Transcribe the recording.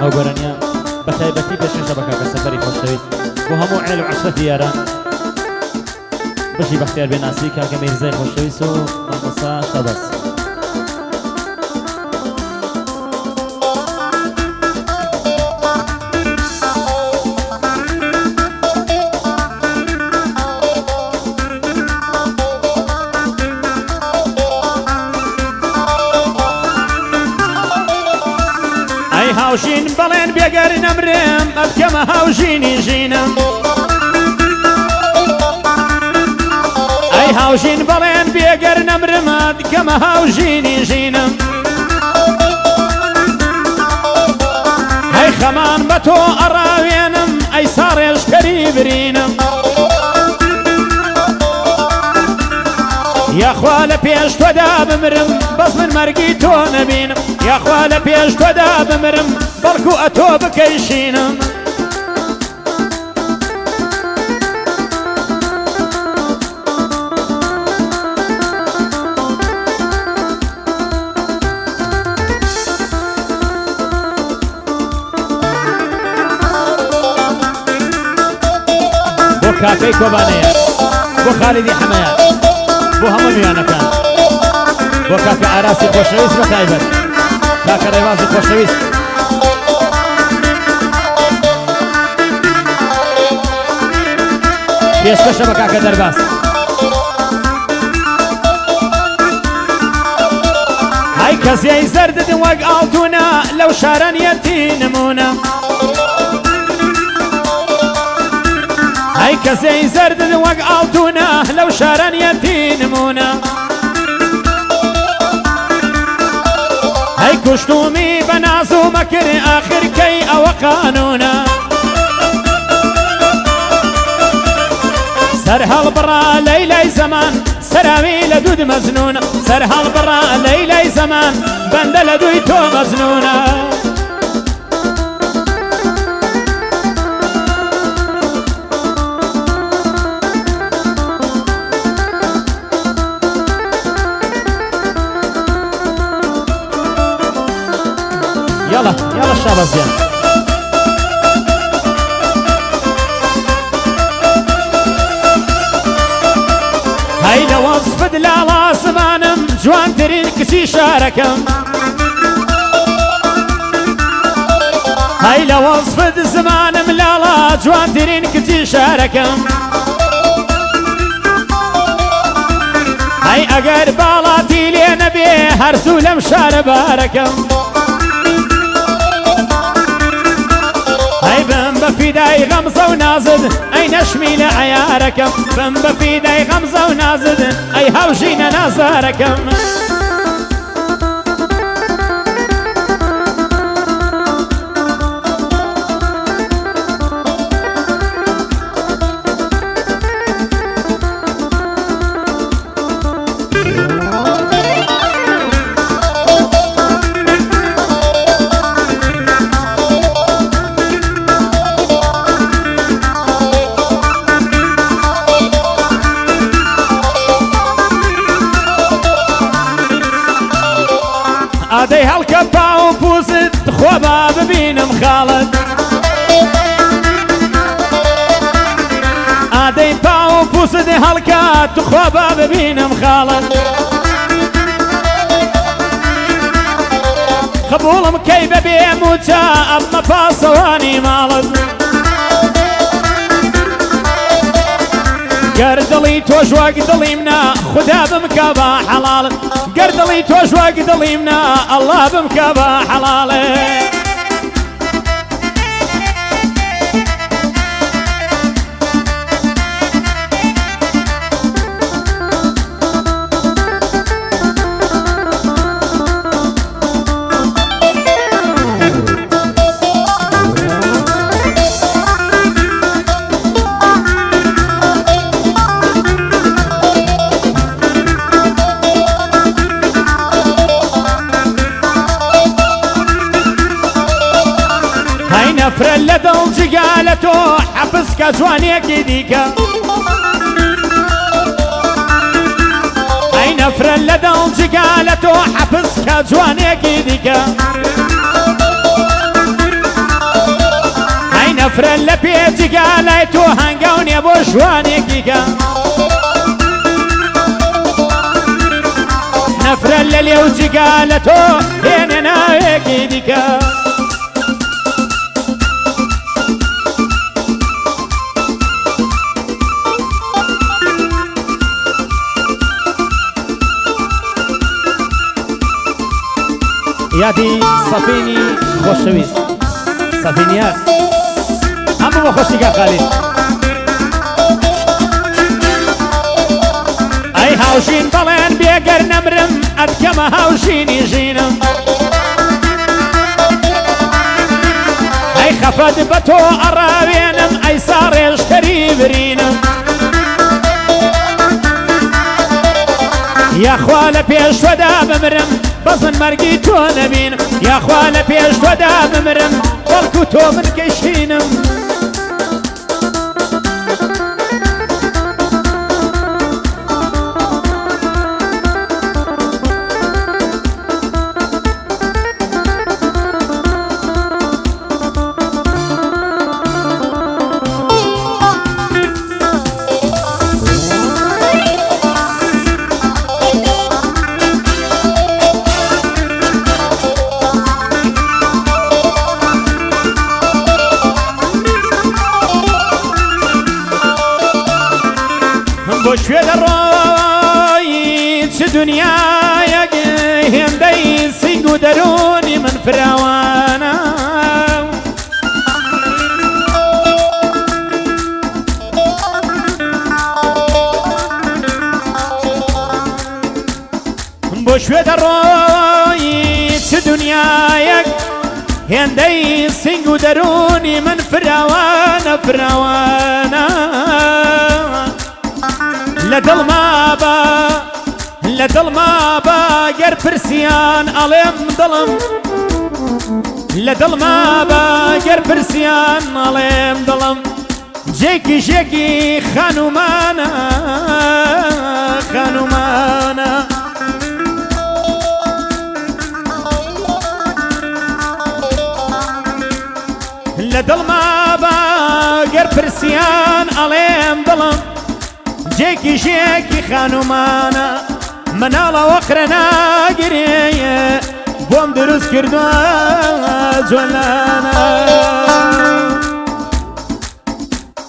ئەو گۆرانیا بە تایبەتی پێشێشە بە کاکە سەفەری خۆشەویست بۆ هەموو عێل و عەشرەتی یاران بەشی بەختیار بێناسی کاکە میرزای خۆشەویست و مامۆستا شەبەس هاوشین بەڵێن بێگەر نەمرم ئەبکەمە هاوژینی ژینم ئەی هاوژین بەڵێن بێگەر نەمرم ئەبکەمە هاوژینی ژینم ئەی خەمان بە تۆ ئەڕاوێنم ئەی ساڕێژکەری برینم یاخوا لە پێش تۆدا بمرم بەس من مەرگی تۆ نەبینم یاخوا لە پێش تۆدا بمرم بەڵکو ئەتۆ بکەیشینم بۆ کاکەی کۆبانەیە بۆ خالیدی حەمەیە بۆ هەموو میوانەکان بۆ کاکە ئاراسی خۆشەویست بە تایبەت کاکە ڕێوازی خۆشەویست پێشکەشە بە کاکە دەرباس هەی کەسیەی زەرددن وەک ئاڵتونە لەو شارەنیەتی نمونە هەی کەسیەی زەرددن وەک ئاڵتونە لەو شارەنیەتی نمونە هەی کوشتومی بە ناز و مەکر ئاخرکەی ئەوە قانونە سەر هەڵبڕا لەیلای زەمان سەراوی لە دوود مەزنونە سەر هەڵبڕا لەیلای زەمان بەندە لە دوی تۆ مەزنونە يلا يلا الشابة زين هاي لوصف دلالا زمانم جوان ترين كسي شاركم هاي لوصف زمانم لالا جوان ترين كسي شاركم هاي اگر بالاتي لين بيه هرسو لمشار باركم بم بفداي غمزة ونازد أي نشمي لعياركم بم بفداي غمزة ونازد أي هاوجينا نازاركم ئادەی هەڵکە پاو و پووزت خۆبا ببینم خاڵت ئادەی پاو و پووزت هەڵکات خۆبا ببینم خاڵت قبوڵم کەی بەبێ موچە ئەمە پاسەوانی ماڵت گەر دڵی تۆش وەک دڵی منە خوددا بمکە بە حەڵاڵت گەر دڵی تۆش وەک دڵی منە ئەڵڵا بمکە بە حەڵاڵت نفرە لە دڵ جگا لە تۆ حەفز کە جوانێکی دیکە ئەی نەفرە لە دڵ جگا لە تۆ حەفز کە جوانێکی دیکە نفرە لە پێجیگا لای تۆ هەنگاو نیە بۆ ژوانێکیکە نفرە لە لێو جیگا لە تۆ هێنە ناوێکی دیکە یادی سەفینی خۆشەویست سەفینیات هەموو بە خۆشیگا خالیت ئەی هاوژین بەڵێن بێگەر نەمرم ئەتکەمە هاوژینی ژینم ئەی خەفەت بە تۆ ئەڕاوێنم ئەی ساڕێژکەری برینم یاخوا لە پێشوەدا بمرم بەزن مەرگی تۆ نەبینم یاخوا لە پێشوەدا بمرم بەڵکو تۆ من کەشینم بۆ شوێ دەڕۆی چ دنیایەک هێندەی سینگ و دەرونی من فراوانە بۆ شوێ دەڕۆی چ دنیایەک هێندەی سینگ و دەرونی من فراوانە فراوانە لە دڵما بە گەر پرسیان ئەڵێم دڵم لە دڵما بە گەر پرسیان ئەڵێم دڵم جێکی ژێکی خانومانە خانومانە لە دڵما بە گەر پرسیان ئەڵێم دڵم جێکی ژێکی خانومانە مناڵە وەقرە ناگرێیە بۆم دروست کردووە جۆلانە